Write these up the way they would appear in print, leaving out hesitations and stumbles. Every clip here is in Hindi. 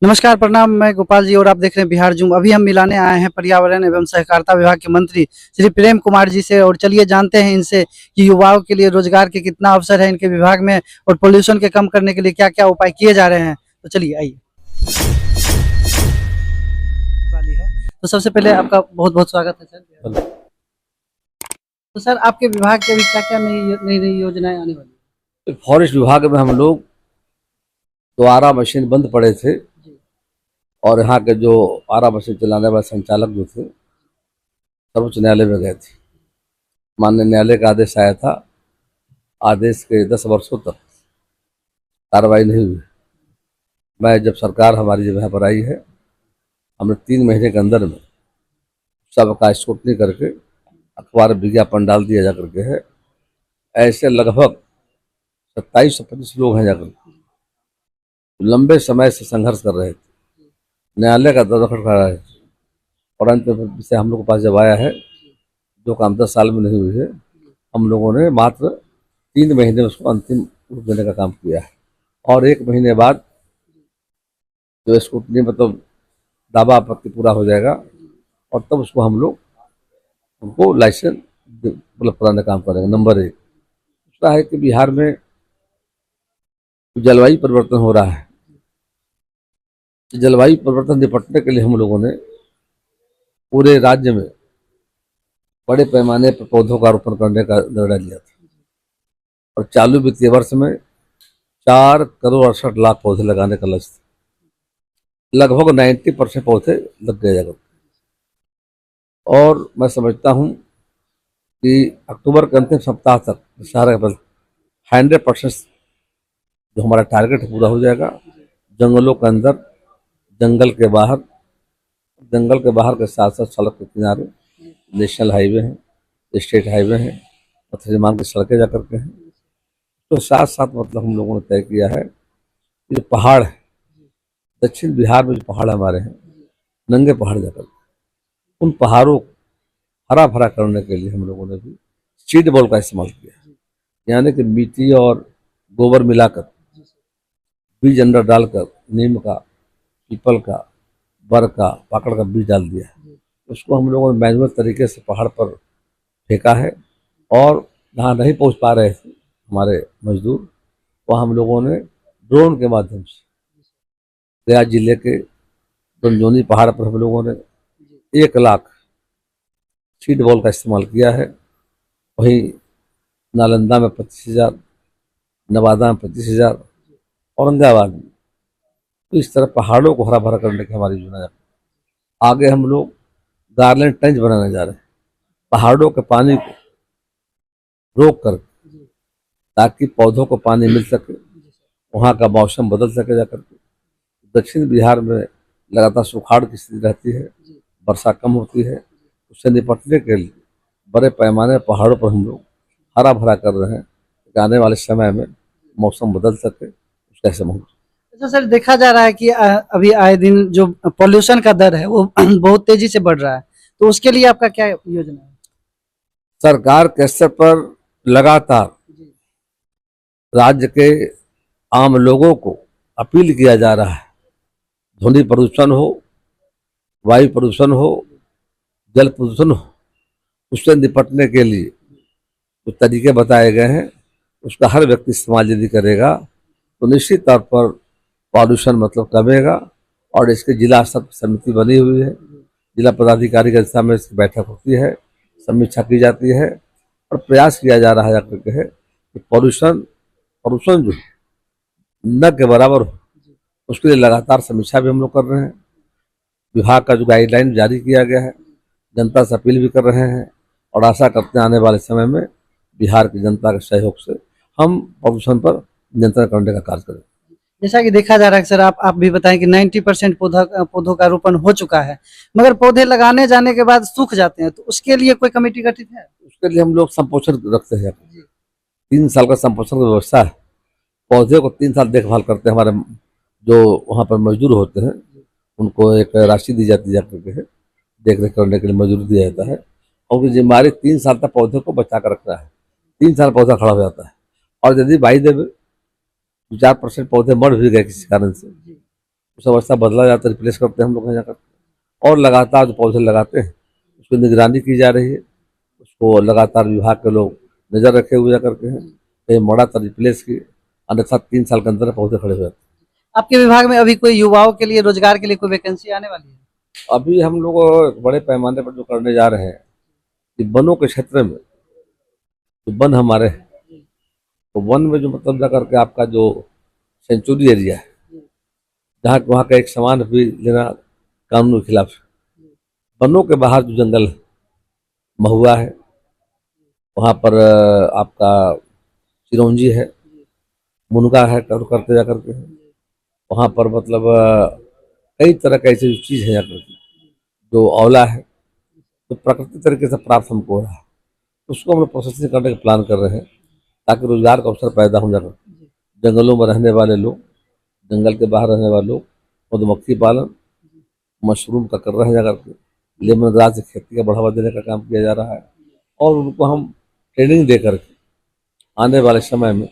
नमस्कार, प्रणाम। मैं गोपाल जी और आप देख रहे हैं बिहार जूम। अभी हम मिलाने आए हैं पर्यावरण एवं सहकारिता विभाग के मंत्री श्री प्रेम कुमार जी से, और चलिए जानते हैं इनसे कि युवाओं के लिए रोजगार के कितना अवसर है इनके विभाग में, और पोल्यूशन के कम करने के लिए क्या क्या उपाय किए जा रहे हैं। तो चलिए आइए। वाली है। तो सबसे पहले आपका बहुत बहुत स्वागत है सर। तो सर, आपके विभाग के अभी क्या क्या नई नई नई योजनाएं आने वाली फॉरेस्ट विभाग में हम लोग दोबारा मशीन बंद पड़े थे हैं जी। और यहाँ के जो आरा मशीन चलाने वाले संचालक जो थे सर्वोच्च न्यायालय में गए थे। माननीय न्यायालय का आदेश आया था। आदेश के 10 वर्षों तक कार्रवाई नहीं हुई। मैं जब सरकार हमारी जब यहाँ पर आई है, हमने 3 महीने के अंदर में सबका स्क्रूटनी करके अखबार में विज्ञापन डाल दिया जा करके है। ऐसे लगभग 27 से 25 लोग हैं जाकर लंबे समय से संघर्ष कर रहे थे, न्यायालय का दरवाजा खटखटा रहे थे, और अंत में से हम लोग के पास जब आया है, जो काम 10 साल में नहीं हुई है, हम लोगों ने मात्र 3 महीने उसको अंतिम रूप देने का काम किया है। और 1 महीने बाद जो स्क्रूटनी मतलब दावा आपत्ति पूरा हो जाएगा, और तब उसको हम लोग उनको लाइसेंस मतलब पुराने काम करेंगे। नंबर 1 दूसरा है कि बिहार में जलवायु परिवर्तन हो रहा है। जलवायु परिवर्तन निपटने के लिए हम लोगों ने पूरे राज्य में बड़े पैमाने पर पौधों का रोपण करने का निर्णय लिया था, और चालू वित्तीय वर्ष में 4,68,00,000 पौधे लगाने का लक्ष्य था। लगभग 90% पौधे लग गए जगह। और मैं समझता हूँ कि अक्टूबर के अंतिम सप्ताह तक दशहरा के बाद 100% जो हमारा टारगेट है पूरा हो जाएगा। जंगलों के अंदर, जंगल के बाहर के साथ साथ सड़क के किनारे नेशनल हाईवे हैं, स्टेट हाईवे हैं, पथ निर्माण की सड़कें जा करके हैं। तो साथ साथ मतलब हम लोगों ने तय किया है कि जो पहाड़ है, दक्षिण बिहार में जो पहाड़ हमारे हैं, नंगे पहाड़ जाकर उन पहाड़ों को हरा भरा करने के लिए हम लोगों ने भी सीड बॉल का इस्तेमाल किया है। यानी कि मिट्टी और गोबर मिलाकर बीज अंदर डालकर नीम का, पीपल का, बर का, पाकड़ का बीज डाल दिया है। उसको हम लोगों ने मैनुअल तरीके से पहाड़ पर फेंका है, और जहाँ नहीं पहुँच पा रहे थे हमारे मजदूर, वहाँ हम लोगों ने ड्रोन के माध्यम से गया जिले के डंजोनी पहाड़ पर हम लोगों ने 1,00,000 सीड बॉल का इस्तेमाल किया है। वहीं नालंदा में 25,000, नवादा में 25,000, औरंगाबाद में। तो इस तरह पहाड़ों को हरा भरा करने की हमारी योजना है। आगे हम लोग गार्लैंड टंच बनाने जा रहे हैं, पहाड़ों के पानी को रोक कर, ताकि पौधों को पानी मिल सके, वहाँ का मौसम बदल सके जाकर के। दक्षिण बिहार में लगातार सुखाड़ की स्थिति रहती है, वर्षा कम होती है। उससे निपटने के लिए बड़े पैमाने पहाड़ों पर हम लोग हरा भरा कर रहे हैं कि आने वाले समय में मौसम बदल सके, उसका समझ। अच्छा सर, देखा जा रहा है कि अभी आए दिन जो पॉल्यूशन का दर है वो बहुत तेजी से बढ़ रहा है। तो उसके लिए आपका क्या योजना है। सरकार के स्तर पर लगातार राज्य के आम लोगों को अपील किया जा रहा है, ध्वनि प्रदूषण हो, वायु प्रदूषण हो, जल प्रदूषण हो, उससे निपटने के लिए जो तरीके बताए गए हैं, उसका हर व्यक्ति इस्तेमाल यदि करेगा तो निश्चित तौर पर पॉल्यूशन मतलब कमेगा। और इसके जिला स्तर पर समिति बनी हुई है, जिला पदाधिकारी के दिशा में इसकी बैठक होती है, समीक्षा की जाती है, और प्रयास किया जा रहा है जाकर है कि पॉल्यूशन पॉल्यूशन जो न के बराबर हो, उसके लिए लगातार समीक्षा भी हम लोग कर रहे हैं। विभाग का जो गाइडलाइन जारी किया गया है, जनता से अपील भी कर रहे हैं, और आशा करते हैं आने वाले समय में बिहार की जनता के सहयोग से हम प्रदूषण पर नियंत्रण करने का कार्य करें। जैसा कि देखा जा रहा है सर, आप भी बताएं कि 90% पौधों का रोपण हो चुका है, मगर पौधे लगाने जाने के बाद सूख जाते हैं। तो उसके लिए कोई कमेटी गठित है। उसके लिए हम लोग संपोषण रखते हैं। 3 साल का संपोषण की व्यवस्था है। पौधे को 3 साल देखभाल करते हैं। हमारे जो वहाँ पर मजदूर होते हैं, उनको एक राशि दी जाती है, देख रेख करने के लिए मजदूर दिया जाता है, और उनकी जिम्मेदारी 3 साल तक पौधे को बचा कर रखना है। 3 साल पौधा खड़ा हो जाता है, और यदि बाई देवे 4% पौधे मर भी गए किसी कारण से, उस अवस्था बदला जाता है, रिप्लेस करते हैं हम लोग यहाँ जाकर। और लगातार जो पौधे लगाते हैं उसकी निगरानी की जा रही है, उसको लगातार विभाग के लोग नज़र रखे हुए जाकर के हैं, कहीं मरा तो रिप्लेस की, अन्यथा 3 साल के अंदर पौधे खड़े हुए। आपके विभाग में अभी कोई युवाओं के लिए रोजगार के लिए कोई वैकेंसी आने वाली है? अभी हम लोग बड़े पैमाने पर जो करने जा रहे हैं कि वनों के क्षेत्र में, जो वन हमारे हैं, तो वन में जो मतलब जा करके आपका जो सेंचुरी एरिया है, जहाँ वहाँ का एक सामान भी लेना कानून के खिलाफ है। वनों के बाहर जो जंगल है, महुआ है, वहाँ पर आपका चिरौंजी है, मुनगा है, करते जा करके है। वहाँ पर मतलब कई तरह का ऐसी चीज़ है जाकर के, जो औला है, तो प्राकृतिक तरीके से प्राप्त हमको हो रहा है, उसको हम लोग प्रोसेसिंग करने का प्लान कर रहे हैं, ताकि रोजगार का अवसर पैदा हो जाकर जंगलों में रहने वाले लोग, जंगल के बाहर रहने वाले लोग मधुमक्खी पालन, मशरूम का कर रहे हैं जाकर के, लेमन ग्रास की खेती का बढ़ावा देने का काम किया जा रहा है, और उनको हम ट्रेनिंग दे करके आने वाले समय में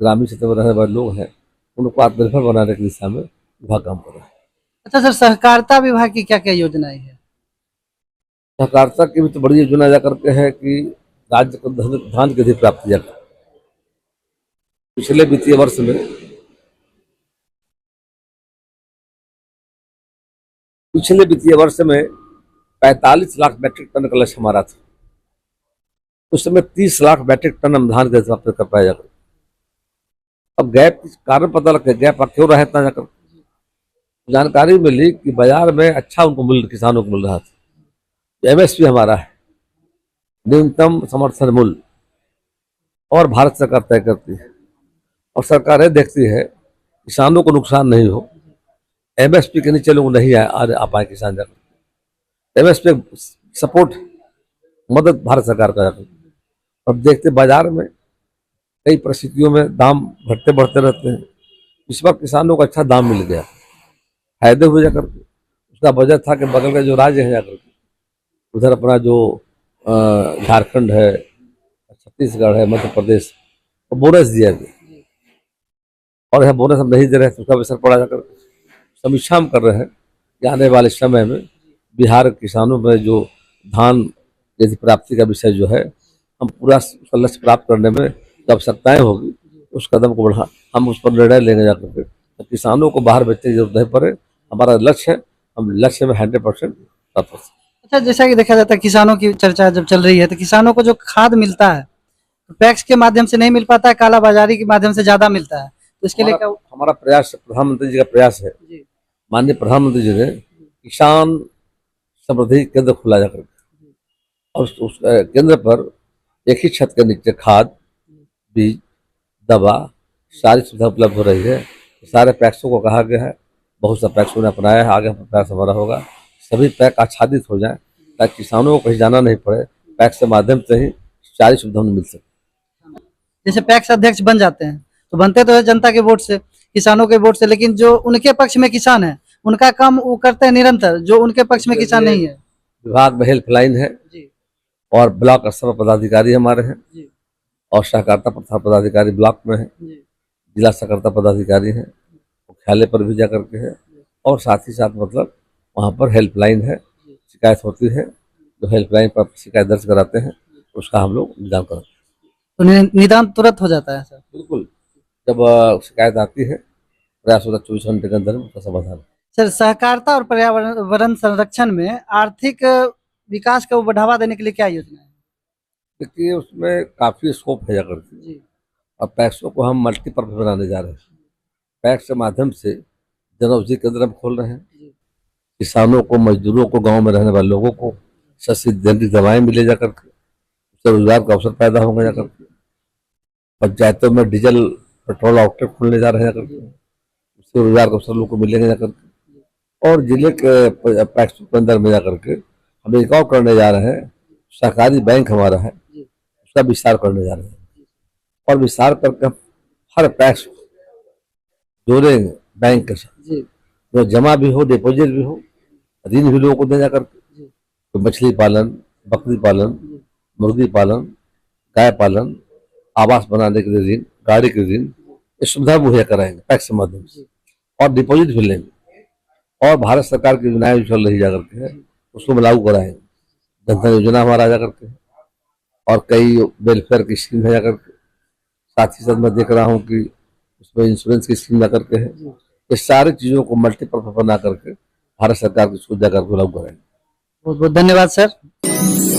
ग्रामीण क्षेत्र में रहने वाले लोग हैं उनको आत्मनिर्भर बनाने की दिशा में विभाग काम कर रहा है। अच्छा सर, सहकारिता विभाग की क्या क्या योजनाएं हैं? सहकारिता की भी तो बड़ी योजना जा करके है कि राज्य को धान की अधिक प्राप्ति जाकर पिछले वित्तीय वर्ष में 45 लाख मैट्रिक टन का लक्ष्य हमारा था। उस समय 30 लाख मैट्रिक टन हम धान के प्राप्त कर पाया जाकर। अब गैप कारण पता लग गया, गैप क्यों रहा इतना जाकर, जानकारी मिली कि बाजार में अच्छा उनको मूल्य किसानों को मिल रहा था। एमएसपी हमारा है, न्यूनतम समर्थन मूल्य, और भारत सरकार तय करती है, और सरकारें देखती है किसानों को नुकसान नहीं हो, एमएसपी के नीचे लोग नहीं आ पाए किसान जाकर। एमएसपी सपोर्ट, मदद भारत सरकार का जाकर। अब देखते बाजार में कई परिस्थितियों में दाम घटते बढ़ते रहते हैं। इस बार किसानों को अच्छा दाम मिल गया, फायदे हुए जाकर। उसका वजह था कि बगल का जो राज्य है जाकर, उधर अपना जो झारखंड है, छत्तीसगढ़ है, मध्य प्रदेश, वो बोनस दिया गया, और यह बोनस हम नहीं दे रहे हैं, तो उसका असर पड़ा जाकर। समीक्षा हम कर रहे हैं कि आने वाले समय में बिहार के किसानों में जो धान यदि प्राप्ति का विषय जो है, हम पूरा लक्ष्य प्राप्त करने में जो आवश्यकताएं होगी उस कदम को बढ़ा हम उस पर निर्णय लेंगे जाकर के, तो किसानों को बाहर बेचने की जरूरत नहीं पड़े। हमारा लक्ष्य है, हम लक्ष्य में 100% प्राप्त। अच्छा, जैसा कि देखा जाता है किसानों की चर्चा जब चल रही है, तो किसानों को जो खाद मिलता है तो पैक्स के माध्यम से नहीं मिल पाता है, काला बाजारी के माध्यम से ज्यादा मिलता है, तो इसके लिए क्या? हमारा प्रयास, प्रधानमंत्री जी का प्रयास है, माननीय प्रधानमंत्री जी ने किसान समृद्धि केंद्र खोला जाकर, और उस केंद्र पर एक ही छत के नीचे खाद, बीज, दवा, सारी सुविधा उपलब्ध हो रही है। सारे पैक्सों को कहा गया है, बहुत सा पैक्सों ने अपनाया है, आगे प्रयास हमारा होगा सभी पैक आच्छादित हो जाएं, ताकि किसानों को कहीं जाना नहीं पड़े, पैक्स के माध्यम से ही सारी सुविधा उन्हें मिल सके। जैसे पैक्स अध्यक्ष बन जाते हैं तो बनते तो है जनता के वोट से, किसानों के वोट से, लेकिन जो उनके पक्ष में किसान है उनका काम वो करते हैं निरंतर, जो उनके पक्ष में किसान नहीं है। विभाग में हेल्पलाइन है, और ब्लॉक स्तर पर पदाधिकारी हमारे हैं, और सहकारिता पदाधिकारी ब्लॉक में है, जिला सहकारिता पदाधिकारी हैं, मुख्यालय पर भी जाकर के है, और साथ ही साथ मतलब वहाँ पर हेल्पलाइन है, शिकायत होती है, जो हेल्पलाइन पर शिकायत दर्ज कराते हैं उसका हम लोग निदान कराते हैं। तो निदान तुरंत हो जाता है सर? बिल्कुल, जब शिकायत आती है प्रयास होता 24 घंटे के अंदर उसका समाधान। सर, सहकारिता और पर्यावरण संरक्षण में आर्थिक विकास को बढ़ावा देने के लिए क्या योजना है? देखिए उसमें काफ़ी स्कोप है जाकर के, और पैक्सों को हम मल्टीपर्पज बनाने जा रहे हैं। पैक्स के माध्यम से जन औषधि केंद्र हम खोल रहे हैं, किसानों को, मजदूरों को, गांव में रहने वाले लोगों को सस्ती दवाएं मिले जाकर के, उससे रोजगार का अवसर पैदा होगा जाकर के। पंचायतों में डीजल पेट्रोल आउटलेट खोलने जा रहे हैं जाकर के, उससे रोजगार का अवसर लोगों को मिलेंगे जाकर के। और जिले के पैक्स के अंदर में जाकर के हम एक और करने जा रहे हैं, सहकारी बैंक हमारा है, उसका विस्तार करने जा रहे हैं, और विस्तार करके हम हर पैक्स जोड़ेंगे बैंक के साथ, जो जमा भी हो, डिपोजिट भी हो, ऋण भी लोगों को दे जाकर के। तो मछली पालन, बकरी पालन, मुर्गी पालन, गाय पालन, आवास बनाने के लिए ऋण, गाड़ी के ऋण, ये सुविधा मुहैया कराएंगे पैक्स के माध्यम से। और डिपॉजिट भी लेंगे और भारत सरकार की योजनाएं जो चल रही जा करके है उसको हम लागू कराएंगे। जनधन योजना हमारा जा करके है और कई वेलफेयर की स्कीम है जा करके, साथ ही साथ मैं देख रहा हूँ कि उसमें इंश्योरेंस की स्कीम जा करके है। ये सारी चीजों को मल्टीपर्पज बना करके भारत सरकार की सोच जा करके लागू कराएंगे। बहुत बहुत धन्यवाद सर।